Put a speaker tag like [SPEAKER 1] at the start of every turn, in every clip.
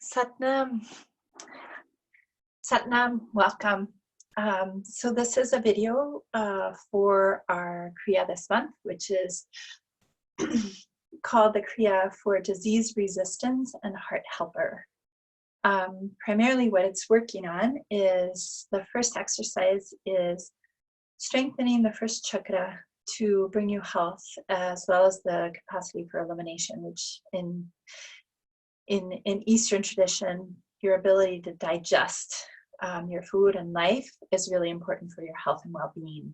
[SPEAKER 1] Satnam, Satnam, welcome. So this is a video for our Kriya this month, which is called the Kriya for Disease Resistance and Heart Helper. Primarily what it's working on is, the first exercise is strengthening the first chakra to bring you health, as well as the capacity for elimination, which in Eastern tradition, your ability to digest your food and life is really important for your health and well-being.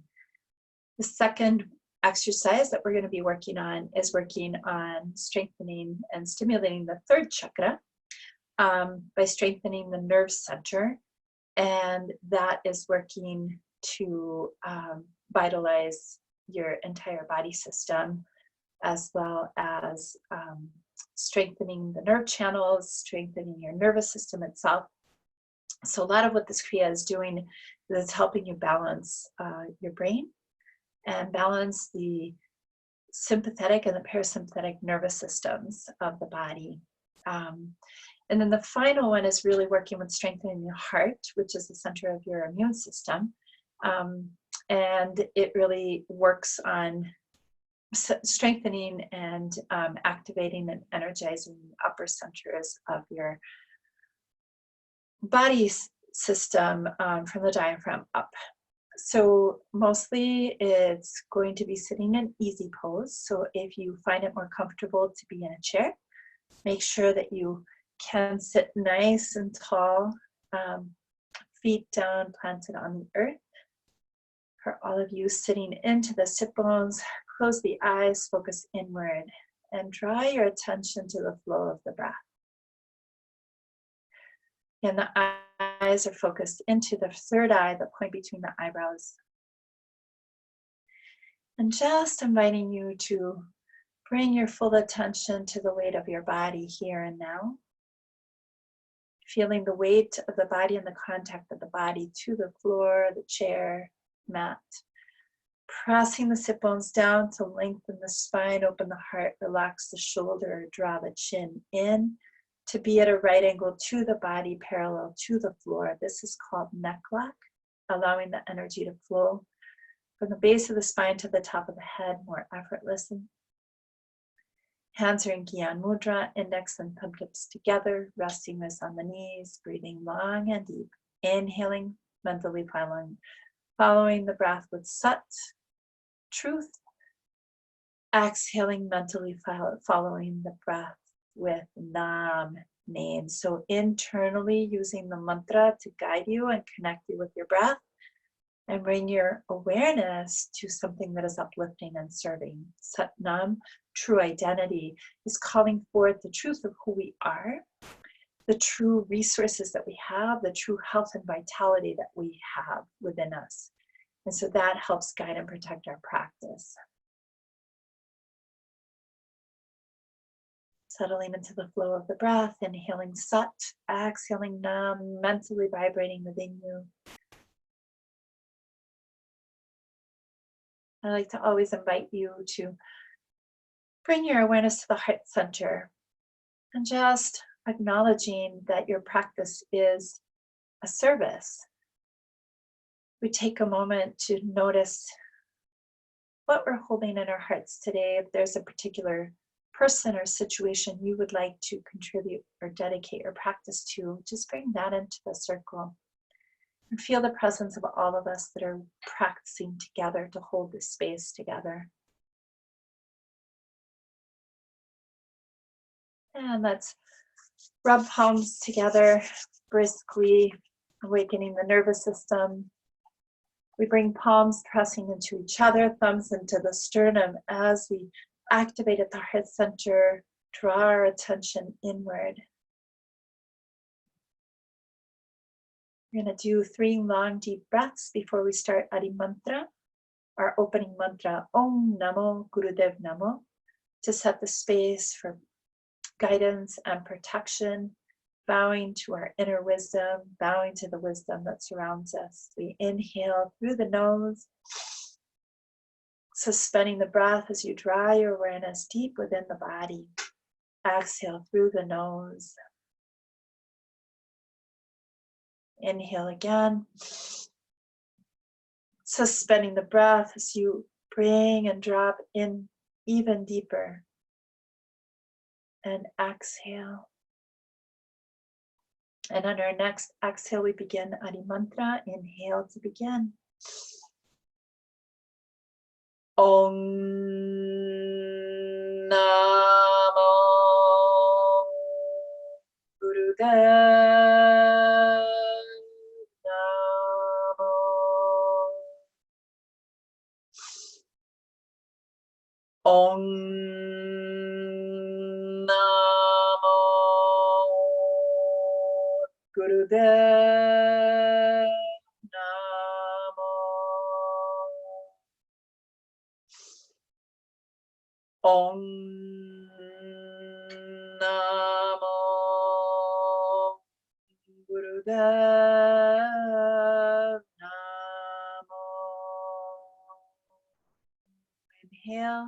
[SPEAKER 1] The second exercise that we're going to be working on is working on strengthening and stimulating the third chakra by strengthening the nerve center, and that is working to vitalize your entire body system, as well as strengthening the nerve channels, strengthening your nervous system itself. So a lot of what this Kriya is doing is helping you balance your brain and balance the sympathetic and the parasympathetic nervous systems of the body. And then the final one is really working with strengthening your heart, which is the center of your immune system. And it really works on strengthening and activating and energizing the upper centers of your body system from the diaphragm up. So mostly it's going to be sitting in easy pose. So if you find it more comfortable to be in a chair, make sure that you can sit nice and tall, feet down, planted on the earth. For all of you sitting into the sit bones, close the eyes, focus inward, and draw your attention to the flow of the breath. And the eyes are focused into the third eye, the point between the eyebrows. And just inviting you to bring your full attention to the weight of your body here and now. Feeling the weight of the body and the contact of the body to the floor, the chair, mat. Pressing the sit bones down to lengthen the spine, open the heart, relax the shoulder, draw the chin in to be at a right angle to the body, parallel to the floor. This is called neck lock, allowing the energy to flow from the base of the spine to the top of the head more effortlessly. Hands are in Gyan Mudra, index and thumb tips together, resting wrists on the knees, breathing long and deep, inhaling, mentally following the breath with Sat, truth, exhaling, mentally following the breath with Nam, name. So internally using the mantra to guide you and connect you with your breath, and bring your awareness to something that is uplifting and serving. Satnam, true identity, is calling forth the truth of who we are, the true resources that we have, the true health and vitality that we have within us. And so that helps guide and protect our practice. Settling into the flow of the breath, inhaling Sat, exhaling Nam, mentally vibrating within you. I like to always invite you to bring your awareness to the heart center and just acknowledging that your practice is a service. We take a moment to notice what we're holding in our hearts today. If there's a particular person or situation you would like to contribute or dedicate your practice to, just bring that into the circle. And feel the presence of all of us that are practicing together to hold this space together. And let's rub palms together briskly, awakening the nervous system. We bring palms pressing into each other, thumbs into the sternum as we activate at the heart center, draw our attention inward. We're going to do 3 long deep breaths before we start Adi Mantra, our opening mantra, Om Namo Gurudev Namo, to set the space for guidance and protection, bowing to our inner wisdom, bowing to the wisdom that surrounds us. We inhale through the nose, suspending the breath as you draw your awareness deep within the body. Exhale through the nose. Inhale again. Suspending the breath as you bring and drop in even deeper. And exhale. And on our next exhale, we begin Adi Mantra. Inhale to begin. Om Namo Gurudev Namo. Om Namo Gurudev Namo. Om Namo Gurudev Namo. Inhale,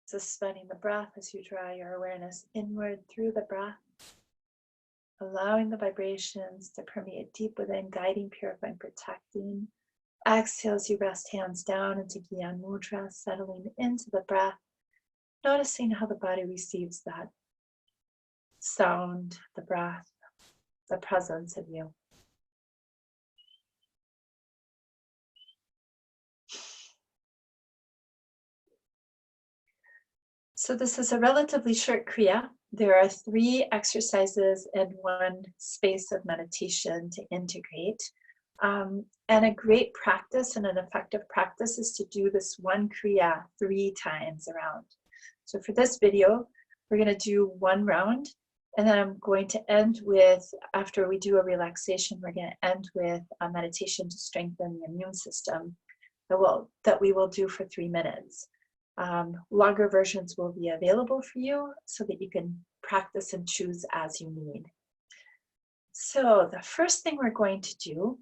[SPEAKER 1] suspending the breath as you draw your awareness inward through the breath, allowing the vibrations to permeate deep within, guiding, purifying, protecting. Exhale as you rest hands down into Gyan Mudra, settling into the breath, noticing how the body receives that sound, the breath, the presence of you. So this is a relatively short Kriya. There are 3 exercises and 1 space of meditation to integrate. And a great practice and an effective practice is to do this 1 Kriya 3 times around. So for this video, we're going to do 1 round, and then I'm going to end with, after we do a relaxation, we're going to end with a meditation to strengthen the immune system that we will do for 3 minutes. Longer versions will be available for you so that you can practice and choose as you need. So the first thing we're going to do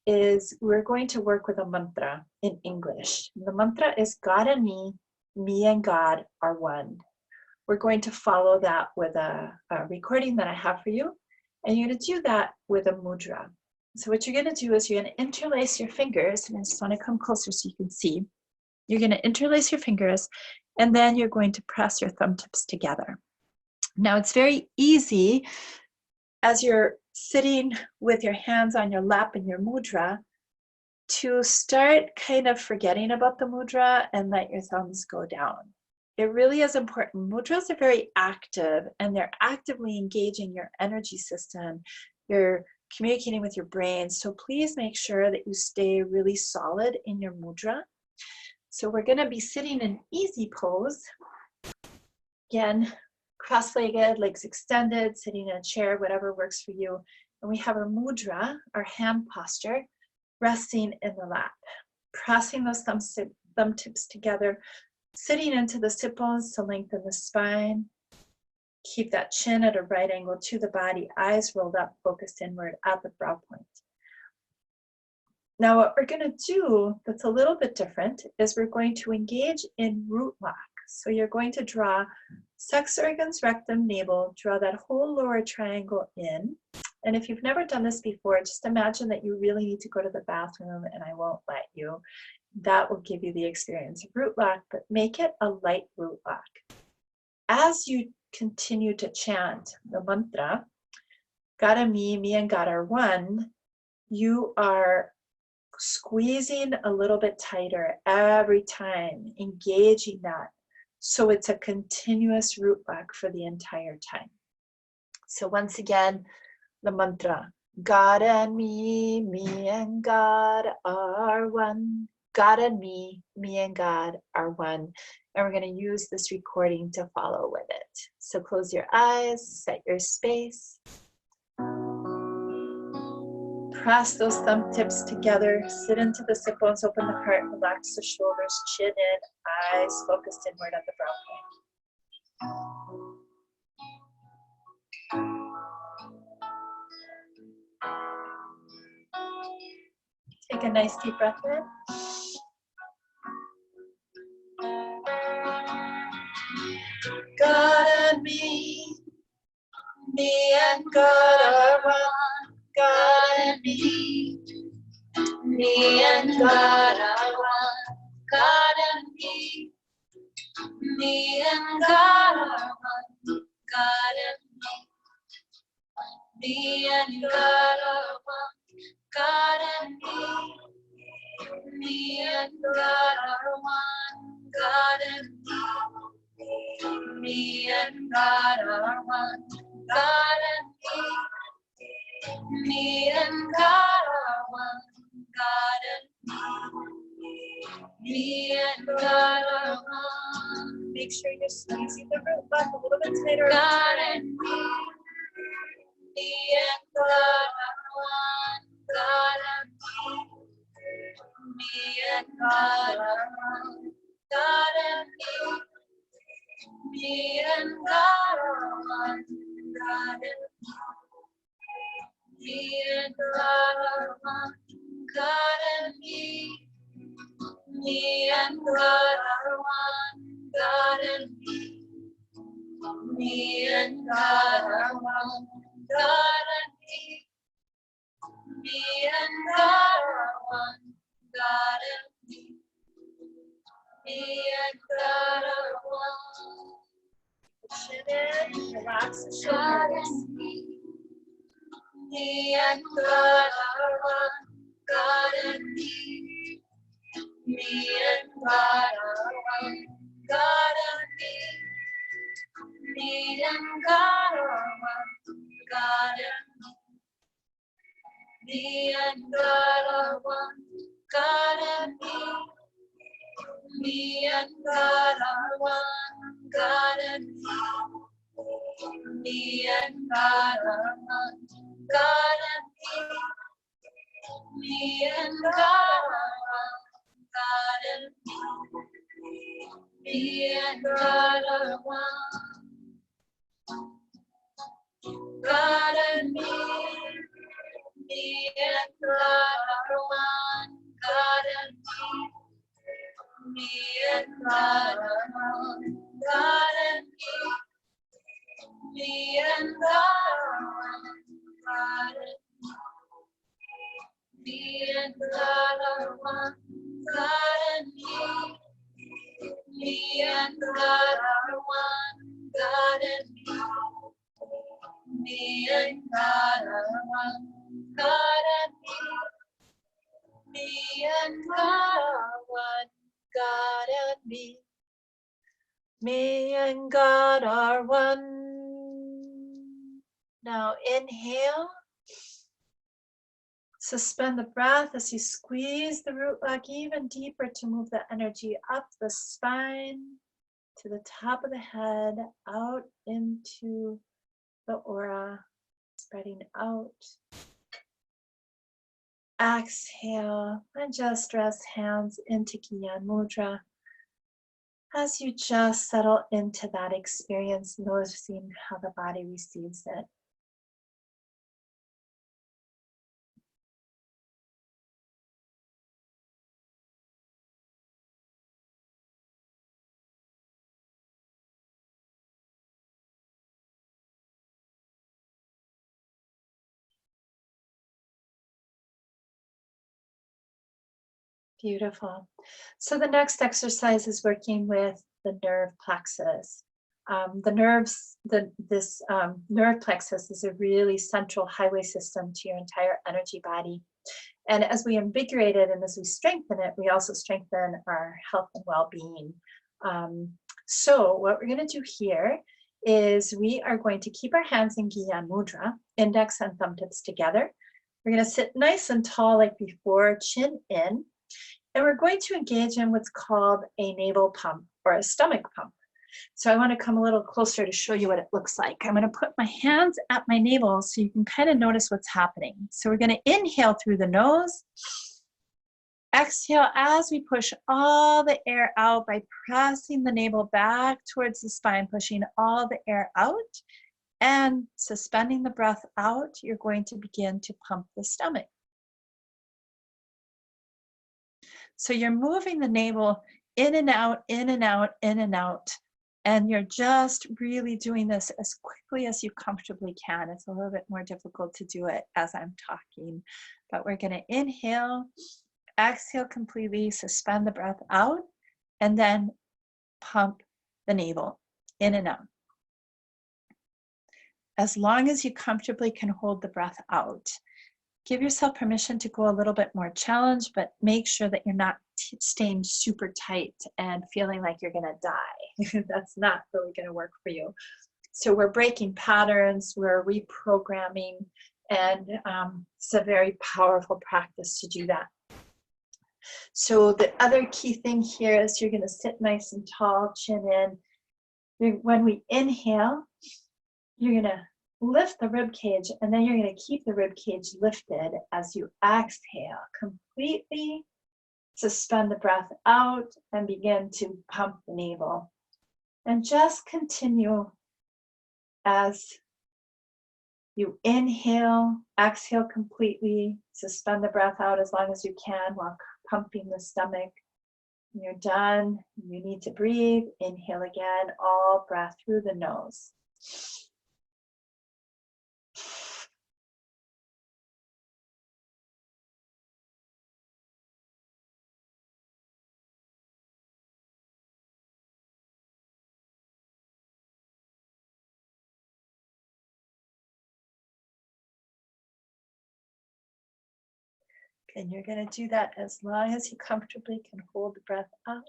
[SPEAKER 1] is we're going to work with a mantra in English. The mantra is God and me and God are one. We're going to follow that with a recording that I have for you, and you're going to do that with a mudra. So what you're going to do is you're going to interlace your fingers, and I just want to come closer so you can see. You're going to interlace your fingers, and then you're going to press your thumb tips together. Now it's very easy as you're sitting with your hands on your lap in your mudra to start kind of forgetting about the mudra and let your thumbs go down. It really is important. Mudras are very active, and they're actively engaging your energy system. You're communicating with your brain. So please make sure that you stay really solid in your mudra. So we're going to be sitting in easy pose. Again, cross-legged, legs extended, sitting in a chair, whatever works for you. And we have our mudra, our hand posture, resting in the lap. Pressing those thumb tips together, sitting into the sit bones to lengthen the spine. Keep that chin at a right angle to the body, eyes rolled up, focused inward at the brow point. Now what we're going to do that's a little bit different is we're going to engage in root lock. So you're going to draw sex organs, rectum, navel, draw that whole lower triangle in. And if you've never done this before, just imagine that you really need to go to the bathroom and I won't let you. That will give you the experience of root lock, but make it a light root lock. As you continue to chant the mantra, God and me and God are one, you are squeezing a little bit tighter every time, engaging that. So it's a continuous root lock for the entire time. So once again, the mantra, God and me and God are one. God and me and God are one. And we're going to use this recording to follow with it. So close your eyes, set your space. Press those thumb tips together, sit into the sit bones, open the heart, relax the shoulders, chin in, eyes focused inward at the brow point. Take a nice deep breath in. God and me and God are one. God and me. Me and God are one. God and me. Me and God are one. God and me. Me and God are one. God and me. Me and God are one. God and me. Me and God are one. God and me. Me and God are one. God and me. Me and God are one. Make sure you're squeezing the root back a little bit tighter. God and me. Me and God are one. God and me. Me and God are one. God and me. Me and God are one. God and me and God are one. God and me. Me and God are one. God and me. Me and God are one. God and me. Me and God are one. God and me. Me and God are one. Chin in, relax the shoulders. Me and God are one. God and me. Me and God are one. God and me. Me and God are one. God and me. Me and God are one. God and me. Me and God are one. God and me. Me and God are one. God and me. Me and God are one. God and me. Me and God are one. God and me. Me and God are one. God and me. Me and God are one. God and me. Me and God are one. God and me and God are one. God and me. Me and God are one. God and me. Me and God are one. God and me. Me and God are one. God and me. Me and God are one. Now inhale. Suspend the breath as you squeeze the root back even deeper to move the energy up the spine, to the top of the head, out into the aura, spreading out. Exhale and just rest hands into Gyan Mudra. As you just settle into that experience, noticing how the body receives it. Beautiful. So the next exercise is working with the nerve plexus. This nerve plexus is a really central highway system to your entire energy body. And as we invigorate it and as we strengthen it, we also strengthen our health and well-being. So what we're going to do here is we are going to keep our hands in Gyan Mudra, index and thumb tips together. We're going to sit nice and tall like before, chin in. And we're going to engage in what's called a navel pump or a stomach pump. So I want to come a little closer to show you what it looks like. I'm going to put my hands at my navel so you can kind of notice what's happening. So we're going to inhale through the nose. Exhale as we push all the air out by pressing the navel back towards the spine, pushing all the air out and suspending the breath out. You're going to begin to pump the stomach. So you're moving the navel in and out, in and out, in and out. And you're just really doing this as quickly as you comfortably can. It's a little bit more difficult to do it as I'm talking, but we're going to inhale, exhale completely, suspend the breath out, and then pump the navel in and out. As long as you comfortably can hold the breath out. Give yourself permission to go a little bit more challenged, but make sure that you're not staying super tight and feeling like you're going to die. That's not really going to work for you. So we're breaking patterns, we're reprogramming, and it's a very powerful practice to do that. So the other key thing here is you're going to sit nice and tall, chin in. When we inhale, you're going to lift the rib cage, and then you're going to keep the rib cage lifted as you exhale. Completely suspend the breath out and begin to pump the navel. And just continue as you inhale, exhale completely, suspend the breath out as long as you can while pumping the stomach. When you're done, you need to breathe. Inhale again, all breath through the nose. And you're going to do that as long as you comfortably can hold the breath out.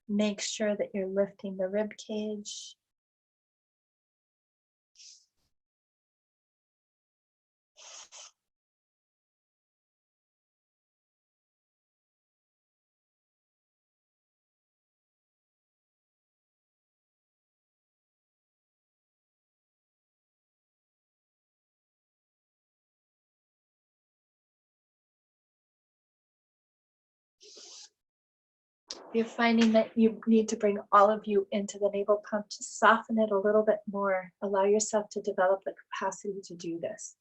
[SPEAKER 1] Make sure that you're lifting the rib cage. You're finding that you need to bring all of you into the navel pump to soften it a little bit more. Allow yourself to develop the capacity to do this.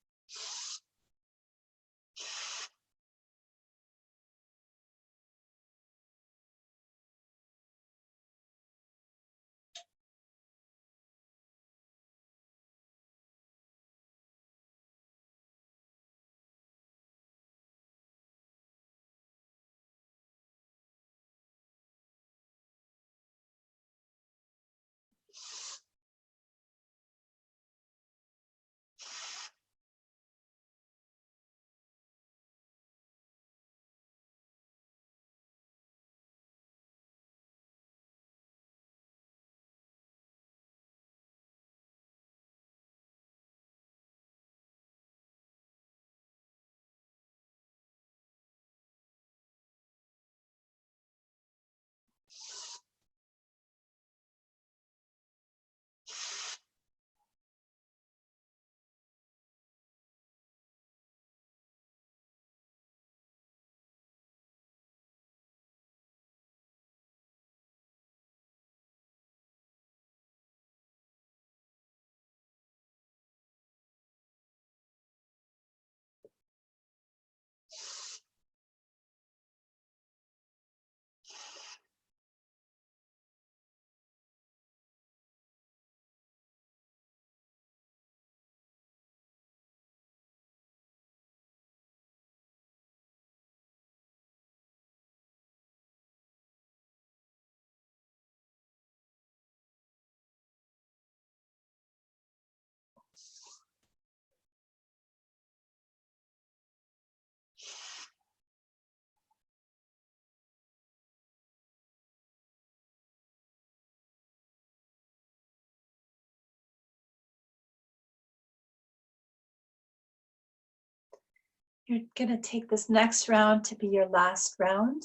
[SPEAKER 1] You're going to take this next round to be your last round.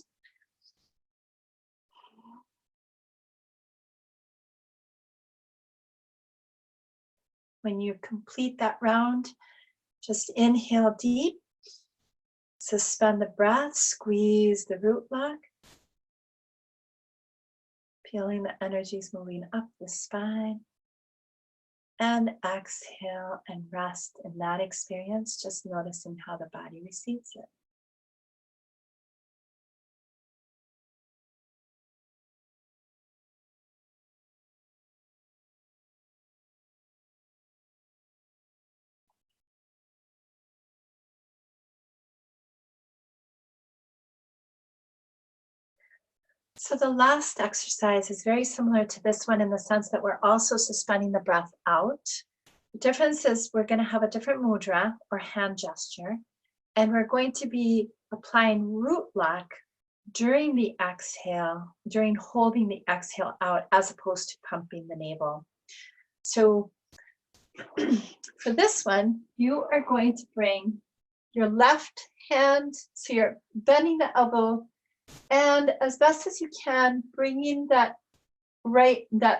[SPEAKER 1] When you complete that round, just inhale deep, suspend the breath, squeeze the root lock, feeling the energies moving up the spine, and exhale and rest in that experience, just noticing how the body receives it. So the last exercise is very similar to this one in the sense that we're also suspending the breath out. The difference is we're going to have a different mudra or hand gesture, and we're going to be applying root lock during the exhale, during holding the exhale out, as opposed to pumping the navel. So for this one, you are going to bring your left hand, so you're bending the elbow, and as best as you can, bringing that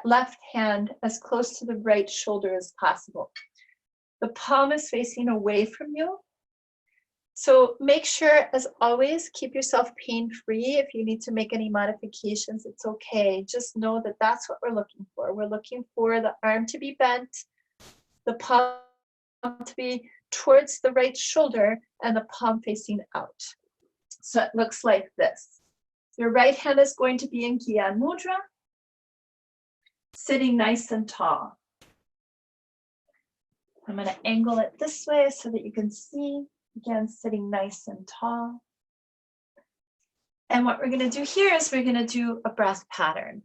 [SPEAKER 1] left hand as close to the right shoulder as possible. The palm is facing away from you. So make sure, as always, keep yourself pain-free. If you need to make any modifications, it's okay. Just know that that's what we're looking for. We're looking for the arm to be bent, the palm to be towards the right shoulder, and the palm facing out. So it looks like this. Your right hand is going to be in Gyan Mudra, sitting nice and tall. I'm going to angle it this way so that you can see, again, sitting nice and tall. And what we're going to do here is we're going to do a breath pattern.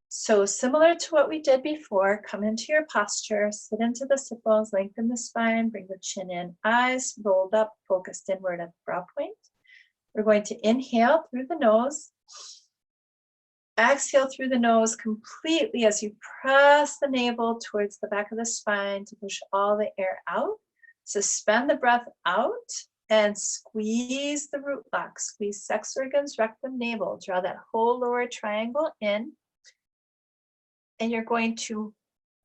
[SPEAKER 1] So similar to what we did before, come into your posture, sit into the sit bones, lengthen the spine, bring the chin in, eyes rolled up, focused inward at the brow point. We're going to inhale through the nose, exhale through the nose completely as you press the navel towards the back of the spine to push all the air out. Suspend the breath out and squeeze the root lock. Squeeze sex organs, rectum, navel. Draw that whole lower triangle in. And you're going to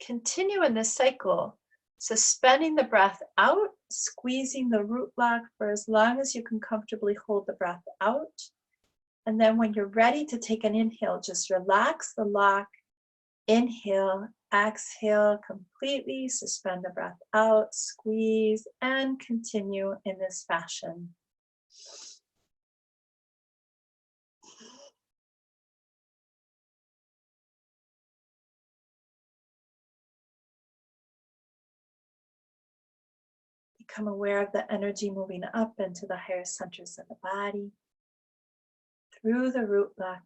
[SPEAKER 1] continue in this cycle, suspending the breath out, squeezing the root lock for as long as you can comfortably hold the breath out. And then when you're ready to take an inhale, just relax the lock, inhale, exhale completely, suspend the breath out, squeeze, and continue in this fashion. Become aware of the energy moving up into the higher centers of the body, through the root lock.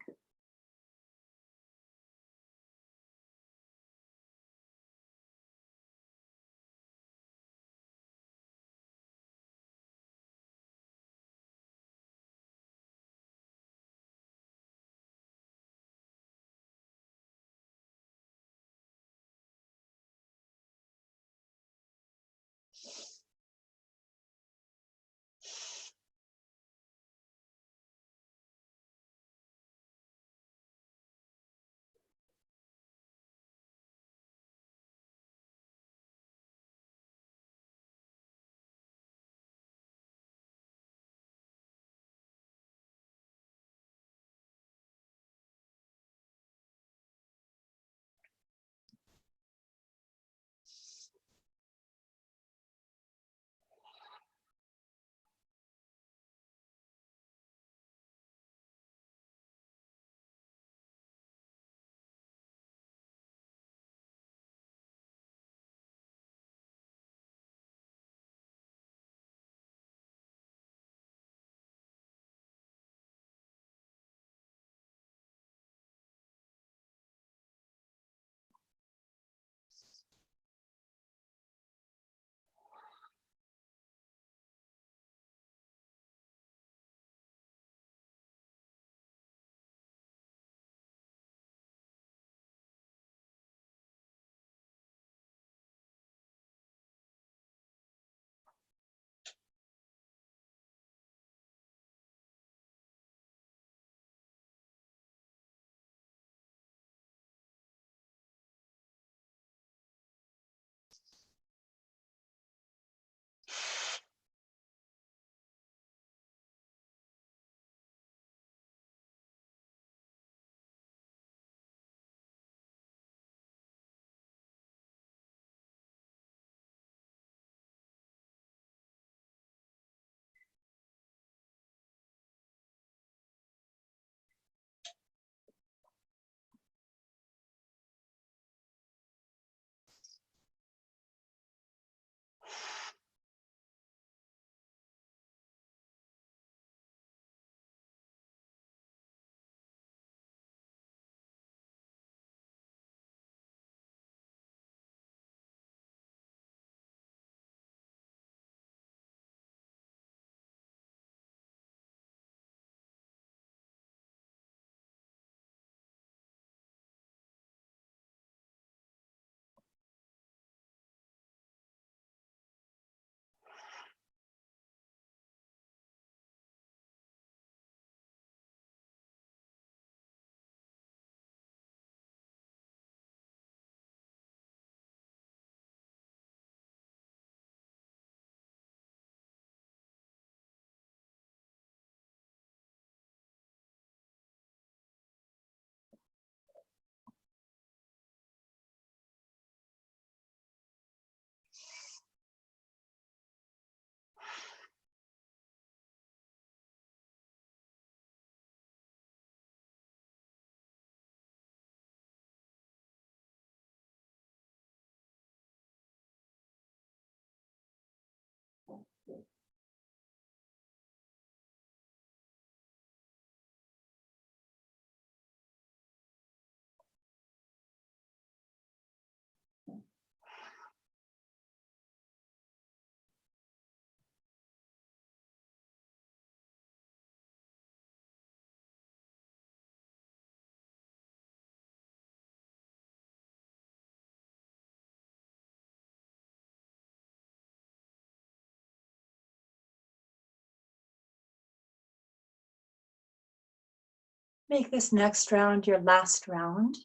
[SPEAKER 1] Make this next round your last round.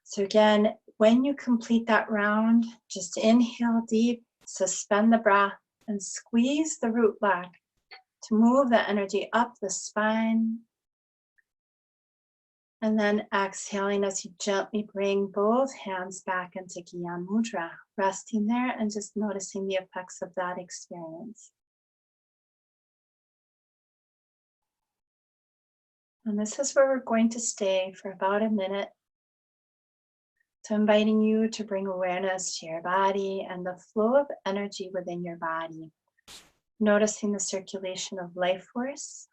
[SPEAKER 1] So again, when you complete that round, just inhale deep, suspend the breath, and squeeze the root back to move the energy up the spine. And then exhaling as you gently bring both hands back into Gyan Mudra, resting there and just noticing the effects of that experience. And this is where we're going to stay for about a minute. So inviting you to bring awareness to your body and the flow of energy within your body. Noticing the circulation of life force.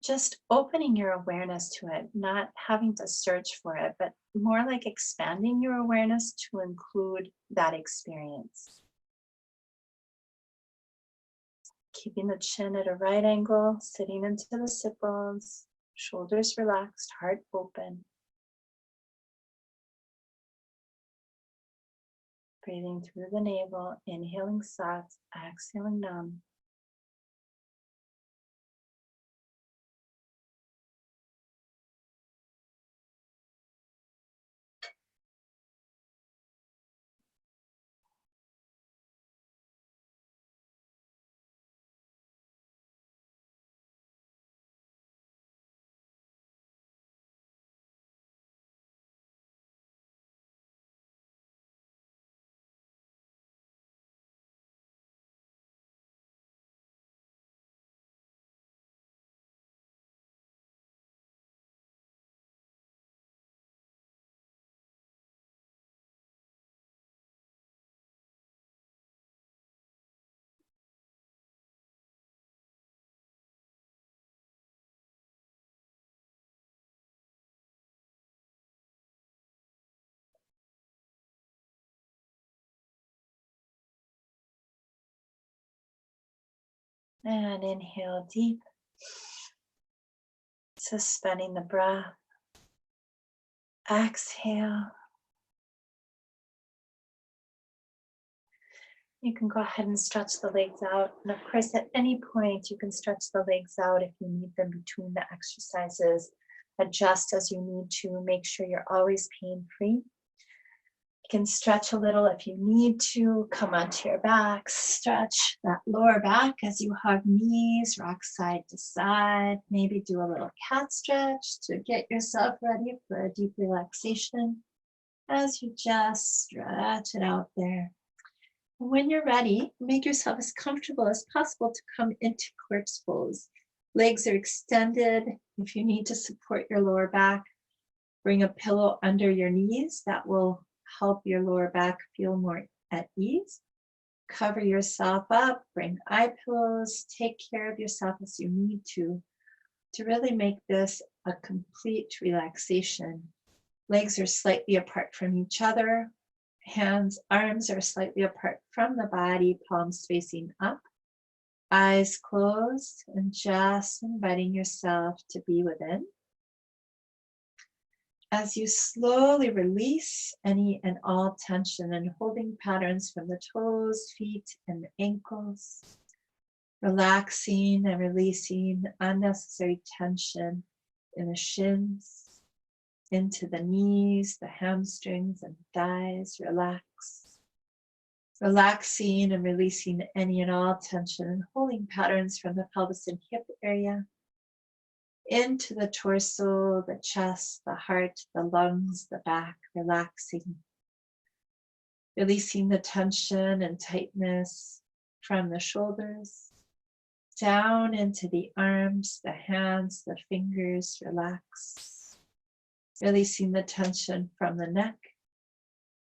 [SPEAKER 1] Just opening your awareness to it, not having to search for it, but more like expanding your awareness to include that experience. Keeping the chin at a right angle, sitting into the sit bones, shoulders relaxed, heart open. Breathing through the navel, inhaling Sat, exhaling Nam. And inhale deep, suspending the breath. Exhale. You can go ahead and stretch the legs out. And of course, at any point, you can stretch the legs out if you need them between the exercises. Adjust as you need to. Make sure you're always pain-free. You can stretch a little if you need to. Come onto your back. Stretch that lower back as you hug knees. Rock side to side. Maybe do a little cat stretch to get yourself ready for a deep relaxation as you just stretch it out there. And when you're ready, make yourself as comfortable as possible to come into corpse pose. Legs are extended. If you need to support your lower back, bring a pillow under your knees. That will help your lower back feel more at ease. Cover yourself up, bring eye pillows, take care of yourself as you need to really make this a complete relaxation. Legs are slightly apart from each other. Hands, arms are slightly apart from the body, palms facing up. Eyes closed, and just inviting yourself to be within. As you slowly release any and all tension and holding patterns from the toes, feet, and ankles, relaxing and releasing unnecessary tension in the shins, into the knees, the hamstrings, and thighs. Relax. Relaxing and releasing any and all tension and holding patterns from the pelvis and hip area, into the torso, the chest, the heart, the lungs, the back, relaxing. Releasing the tension and tightness from the shoulders, down into the arms, the hands, the fingers, relax. Releasing the tension from the neck,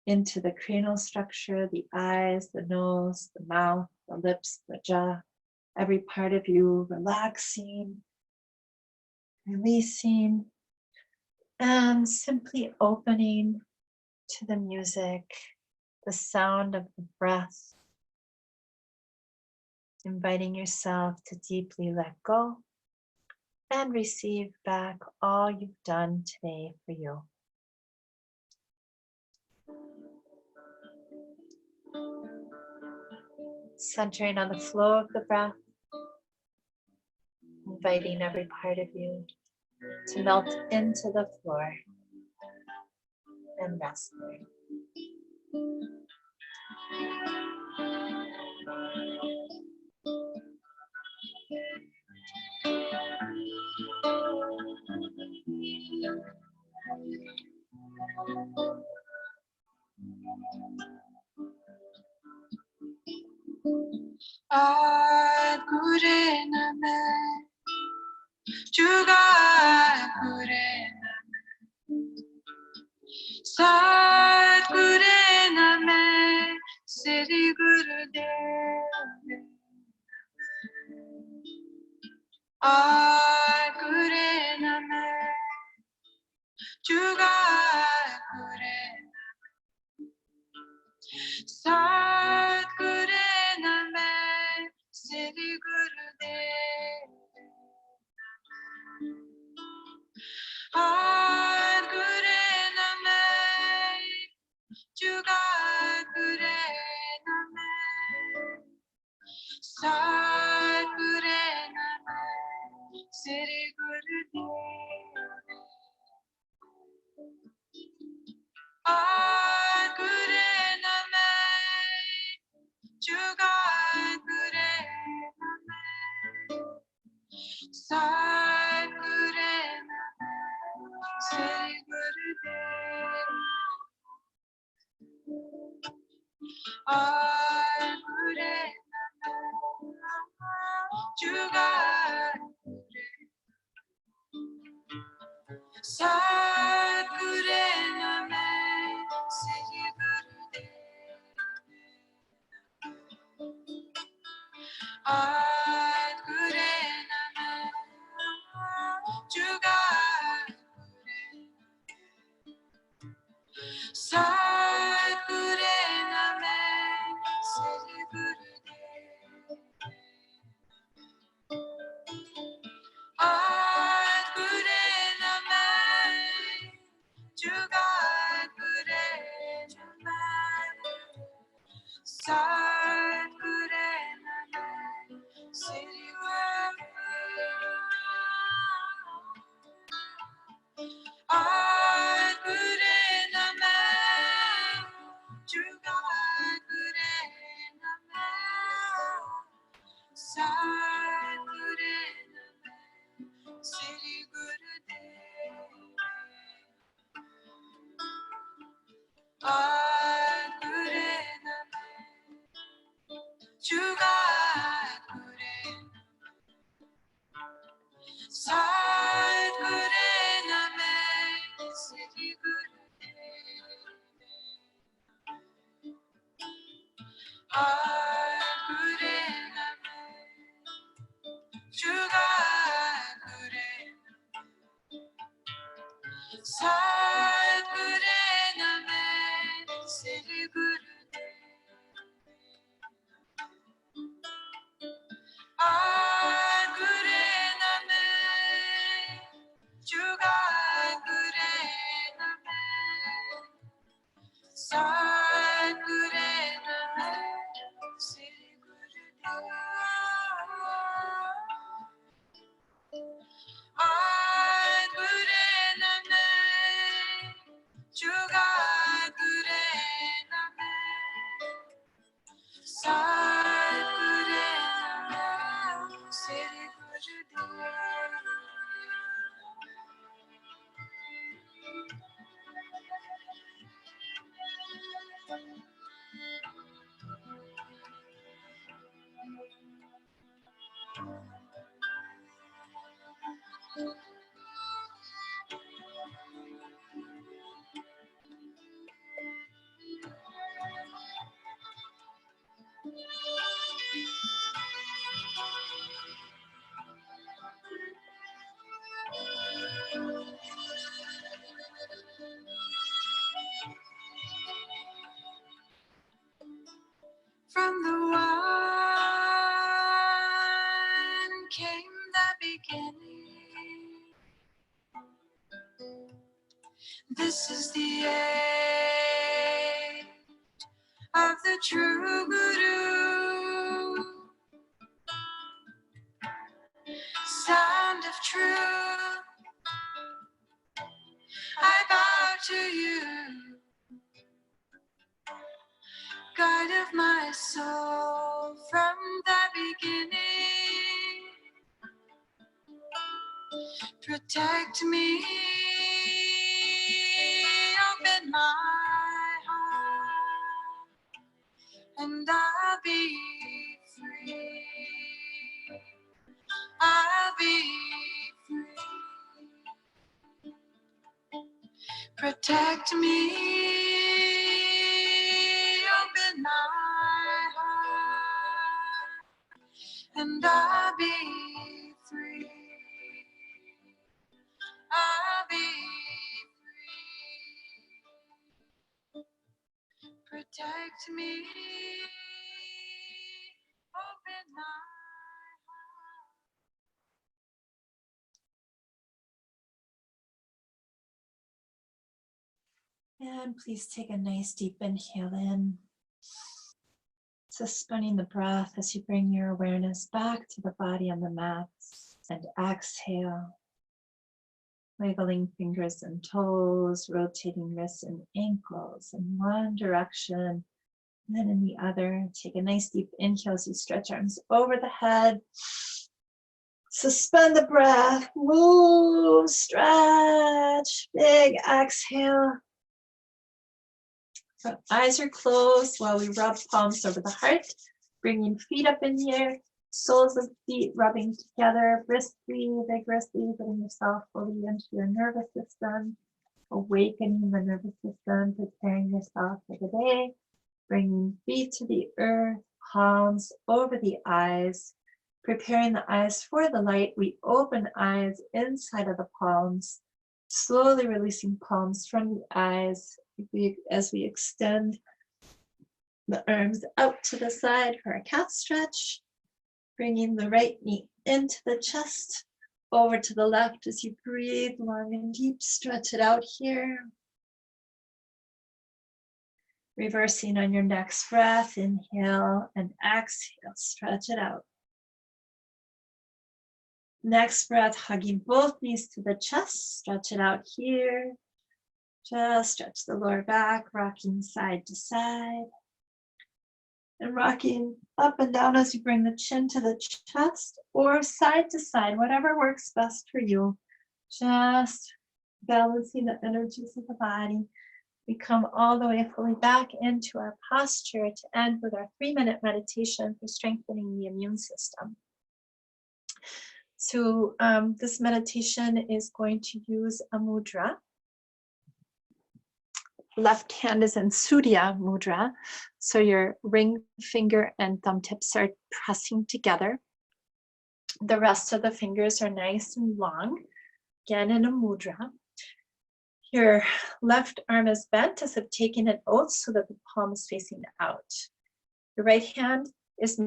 [SPEAKER 1] into the cranial structure, the eyes, the nose, the mouth, the lips, the jaw, every part of you relaxing. Releasing and simply opening to the music, the sound of the breath, inviting yourself to deeply let go and receive back all you've done today for you. Centering on the flow of the breath, inviting every part of you to melt into the floor and rest there.
[SPEAKER 2] Adgure name, Juga Adgure name, Sadgure name, Sri Gurudev. Adgure name, Juga Adgure name, Sadgure name, Sri Gurudev. Adgure name, Juga Adgure name, Sadgure name, Sri Gurudev. Adgure name, Juga Adgure name, Sadgure name, Sri Gurudev. Adgure name, Juga Adgure, Sadgure name, Sri Gurudev. Adgure name, Juga Adgure, Sadgure name, Sri Gurudev. Adgure name, Juga Adgure name, Sadgure name, Sri Gurudev. Adgure name, Juga Adgure name, Sadgure name, Sri Gurudev. Adgure name, Juga Adgure, Sadgure name, Sri Gurudev. Adgure name, Juga Adgure, Sadgure name, Sri Gurudev. Adgure name, Juga Adgure name, Sadgure name, Sri Gurudev. Adgure name, Juga Adgure name, Sadgure name, Sri Gurudev. From the one came the beginning. This is the age of the true Guru. to you, guide of my soul from the beginning. Protect me, open my heart, and I'll be free. I'll be free. Protect me, open my heart, and I'll be free. I'll be free. Protect me, open my heart.
[SPEAKER 1] And please take a nice deep inhale in, suspending the breath as you bring your awareness back to the body on the mat, and exhale, wiggling fingers and toes, rotating wrists and ankles in one direction, and then in the other. Take a nice deep inhale as you stretch arms over the head. Suspend the breath, move, stretch, big exhale. So eyes are closed while we rub palms over the heart, bringing feet up in the air, soles of feet rubbing together, briskly, vigorously, getting yourself fully into your nervous system, awakening the nervous system, preparing yourself for the day, bringing feet to the earth, palms over the eyes, preparing the eyes for the light. We open eyes inside of the palms, slowly releasing palms from the eyes as we extend the arms out to the side for a cat stretch, bringing the right knee into the chest, over to the left as you breathe long and deep, stretch it out here. Reversing on your next breath, inhale and exhale, stretch it out. Next breath, hugging both knees to the chest, stretch it out here. Just stretch the lower back, rocking side to side. And rocking up and down as you bring the chin to the chest or side to side, whatever works best for you. Just balancing the energies of the body. We come all the way fully back into our posture to end with our 3-minute meditation for strengthening the immune system. So this meditation is going to use a mudra. Left hand is in Surya Mudra, so your ring finger and thumb tips are pressing together. The rest of the fingers are nice and long, again in a mudra. Your left arm is bent as if taking an oath so that the palm is facing out. Your right hand is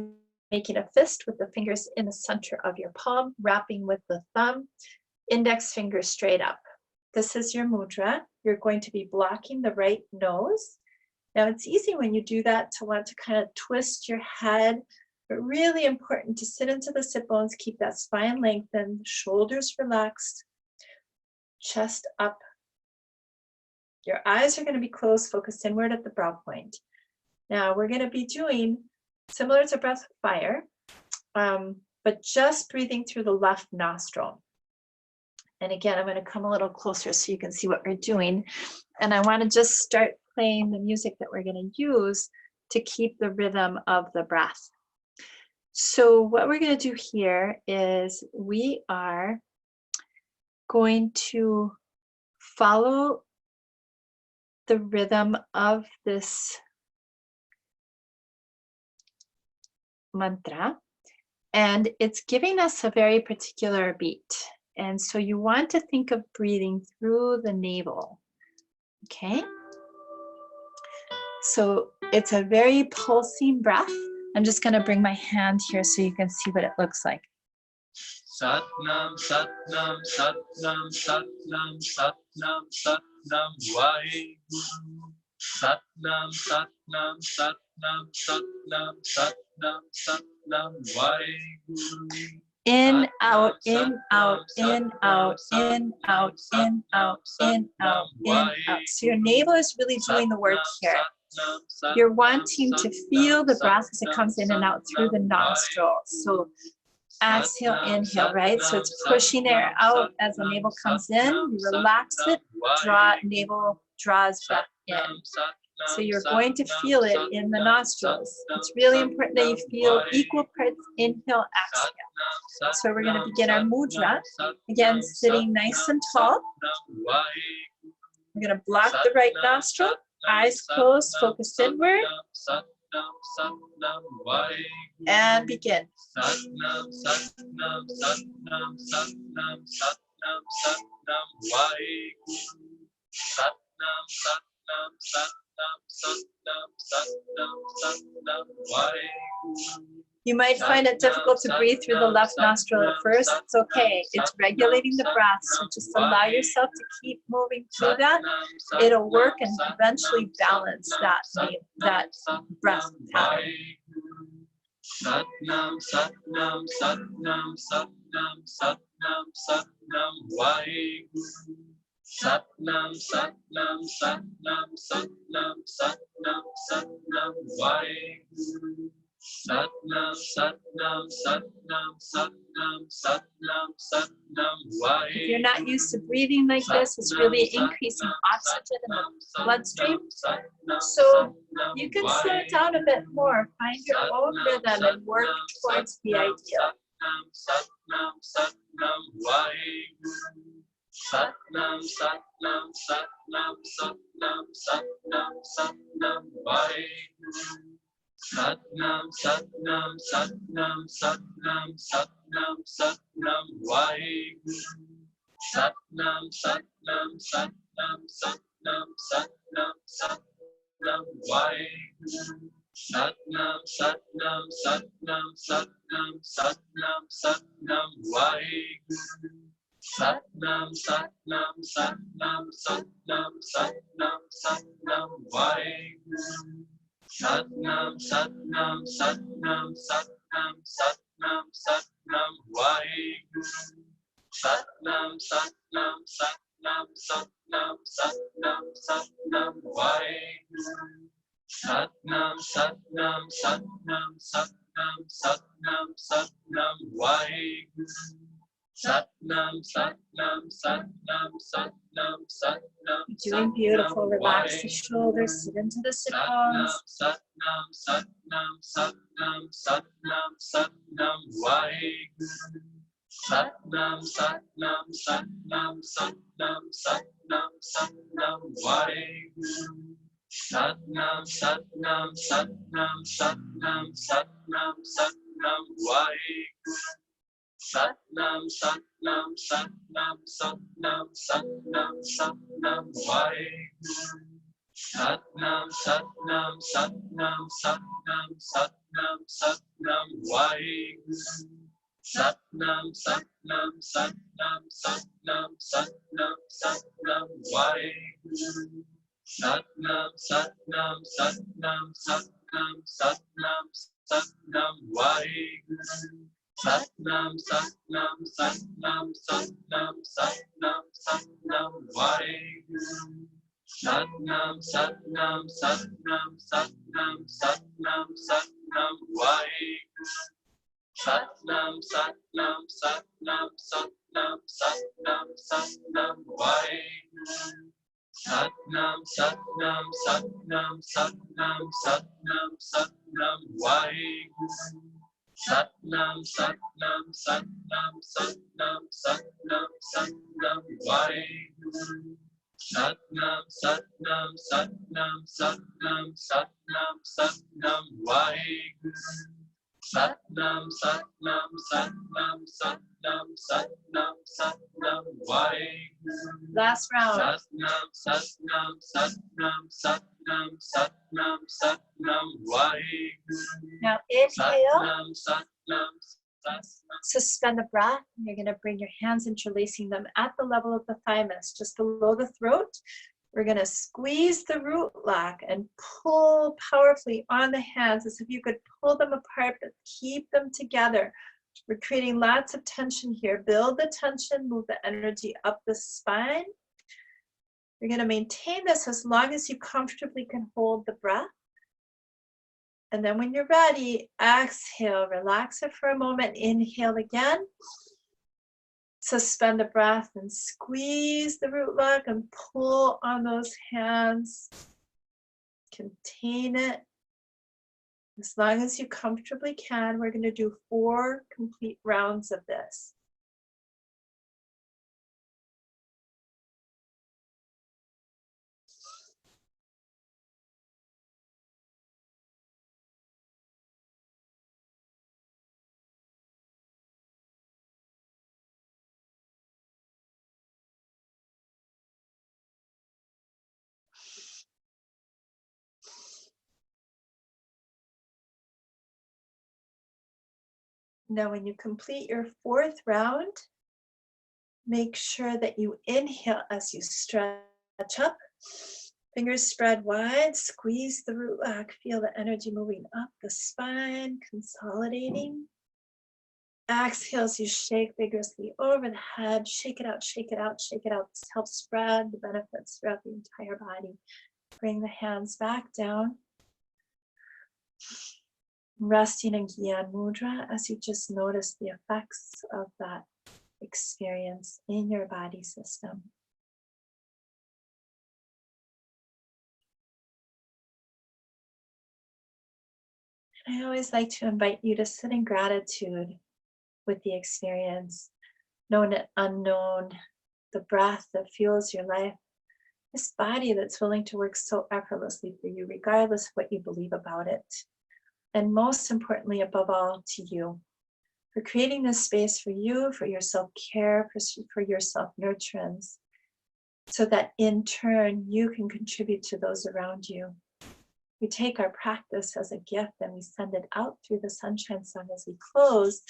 [SPEAKER 1] making a fist with the fingers in the center of your palm, wrapping with the thumb, index finger straight up. This is your mudra. You're going to be blocking the right nose. Now it's easy when you do that to want to kind of twist your head, but really important to sit into the sit bones, keep that spine lengthened, shoulders relaxed, chest up. Your eyes are going to be closed, focused inward at the brow point. Now we're going to be doing similar to breath of fire, but just breathing through the left nostril. And again, I'm going to come a little closer so you can see what we're doing. And I want to just start playing the music that we're going to use to keep the rhythm of the breath. So what we're going to do here is we are going to follow the rhythm of this mantra, and it's giving us a very particular beat. And so you want to think of breathing through the navel, okay? So it's a very pulsing breath. I'm just going to bring my hand here so you can see what it looks like.
[SPEAKER 3] Satnam, Satnam, Satnam, Satnam, Satnam, Satnam, Vaheguru. Satnam, Satnam, Satnam, Satnam, Satnam, Satnam, Vaheguru.
[SPEAKER 1] In, out, in, out, in, out, in, out, in, out, in, out, in, out. So your navel is really doing the work here. You're wanting to feel the breath as it comes in and out through the nostrils. So exhale, inhale, right? So it's pushing air out as the navel comes in. You relax it, navel draws back in. So you're going to feel it in the nostrils. It's really important that you feel equal parts inhale, exhale. So we're going to begin our mudra. Again, sitting nice and tall. We're going to block the right nostril, eyes closed, focus inward, and begin. You might find it difficult to breathe through the left nostril at first. It's okay. It's regulating the breath. So just allow yourself to keep moving through that. It'll work and eventually balance that breath pattern.
[SPEAKER 3] Satnam, Satnam, Satnam, Satnam, Satnam, Satnam, Vaheguru. Satnam, Satnam, Satnam, Satnam, Satnam, Satnam, Vaheguru. Satnam, Satnam, Satnam, Satnam, Satnam, Satnam, Vaheguru.
[SPEAKER 1] If you're not used to breathing like this, it's really increasing oxygen in the bloodstream. So you can slow it down a bit more. Find your own rhythm and work towards the ideal.
[SPEAKER 3] Satnam, Satnam, Vaheguru. Satnam, Satnam, Satnam, Satnam, Satnam, Satnam, Vaheguru. Satnam, Satnam, Satnam, Satnam, Satnam, Satnam, Vaheguru. Satnam, Satnam, Satnam, Satnam, Satnam, Satnam, Vaheguru. Satnam, Satnam, Satnam, Satnam, Satnam, Satnam, Vaheguru. Satnam, Satnam, Satnam, Satnam, Satnam, Satnam, Vaheguru. Satnam, Satnam, Satnam, Satnam, Satnam, Satnam, Vaheguru. Satnam, Satnam, Satnam, Satnam, Satnam, Satnam, Vaheguru. Satnam, Satnam, Satnam, Satnam, Satnam, Satnam, Vaheguru. Satnam, Satnam, Satnam, Satnam, Satnam.
[SPEAKER 1] Doing beautiful. Relax the shoulders, sit into the sit bones.
[SPEAKER 3] Satnam, Satnam, Satnam, Satnam, Satnam, Vaheguru. Satnam, Satnam, Satnam, Satnam, Satnam, Satnam, Vaheguru. Satnam, Satnam, Satnam, Satnam, Satnam, Satnam, Vaheguru. Satnam, Satnam, Satnam, Satnam, Satnam, Satnam, Vaheguru. Satnam, Satnam, Satnam, Satnam, Satnam, Satnam, Vaheguru. Satnam, Satnam, Satnam, Satnam, Satnam, Satnam, Vaheguru. Satnam, Satnam, Satnam, Satnam, Satnam, Satnam, Vaheguru. Satnam, Satnam, Satnam, Satnam, Satnam, Satnam, Vaheguru. Satnam, Satnam, Satnam, Satnam, Satnam, Satnam, Vaheguru. Satnam, Satnam, Satnam, Satnam, Satnam, Satnam, Vaheguru. Satnam, Satnam, Satnam, Satnam, Satnam, Satnam, Vaheguru. Satnam, Satnam, Satnam, Satnam, Satnam, Satnam, Vaheguru. Satnam, Satnam, Satnam, Satnam, Satnam, Satnam, Vaheguru. Satnam, Satnam, Satnam, Satnam, Satnam, Satnam, Vaheguru.
[SPEAKER 1] Last round.
[SPEAKER 3] Satnam, Satnam, Satnam, Satnam, Satnam, Satnam, Vaheguru.
[SPEAKER 1] Now inhale,
[SPEAKER 3] Satnam, Satnam, Satnam.
[SPEAKER 1] suspend the breath. You're going to bring your hands, interlacing them at the level of the thymus, just below the throat. We're going to squeeze the root lock and pull powerfully on the hands as if you could pull them apart, but keep them together. We're creating lots of tension here. Build the tension, move the energy up the spine. You're going to maintain this as long as you comfortably can hold the breath. And then when you're ready, exhale, relax it for a moment, inhale again. Suspend the breath and squeeze the root log and pull on those hands. Contain it. As long as you comfortably can, we're going to do 4 complete rounds of this. Now, when you complete your 4th round, make sure that you inhale as you stretch up. Fingers spread wide, squeeze the root log, feel the energy moving up the spine, consolidating. Exhale as you shake vigorously over the head, shake it out, shake it out, shake it out. This helps spread the benefits throughout the entire body. Bring the hands back down. Resting in Gyan Mudra as you just notice the effects of that experience in your body system. I always like to invite you to sit in gratitude with the experience, known and unknown, the breath that fuels your life, this body that's willing to work so effortlessly for you, regardless of what you believe about it. And most importantly, above all, to you, for creating this space for you, for your self-care, for your self-nurturance, so that in turn, you can contribute to those around you. We take our practice as a gift and we send it out through the sunshine song as we close,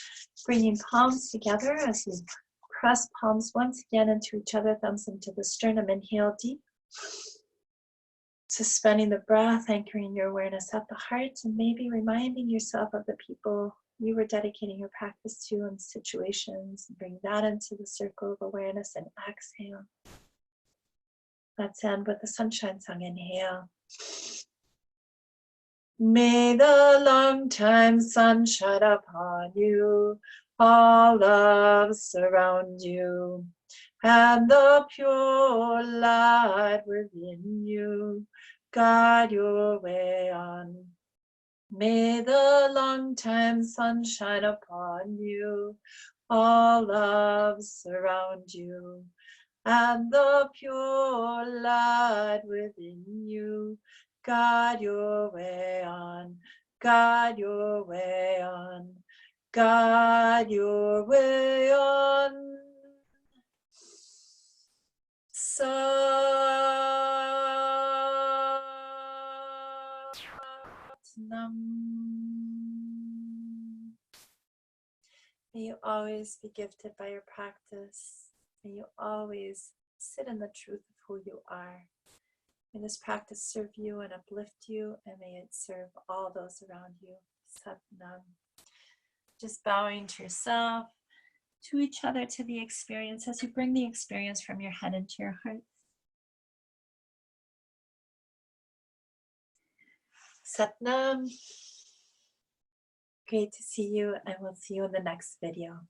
[SPEAKER 1] bringing palms together as we press palms once again into each other, thumbs into the sternum, inhale deep. Suspending the breath, anchoring your awareness at the heart, and maybe reminding yourself of the people you were dedicating your practice to and situations. Bring that into the circle of awareness and exhale. Let's end with the sunshine song. Inhale. May the long-time sun shine upon you, all love surround you, and the pure light within you guide your way on. May the long-time sun shine upon you, all love surround you, and the pure light within you guide your way on, guide your way on, guide your way on. Satnam. May you always be gifted by your practice. May you always sit in the truth of who you are. May this practice serve you and uplift you, and may it serve all those around you. Satnam. Just bowing to yourself, to each other, to the experience as you bring the experience from your head into your heart. Satnam. Great to see you, and we'll see you in the next video.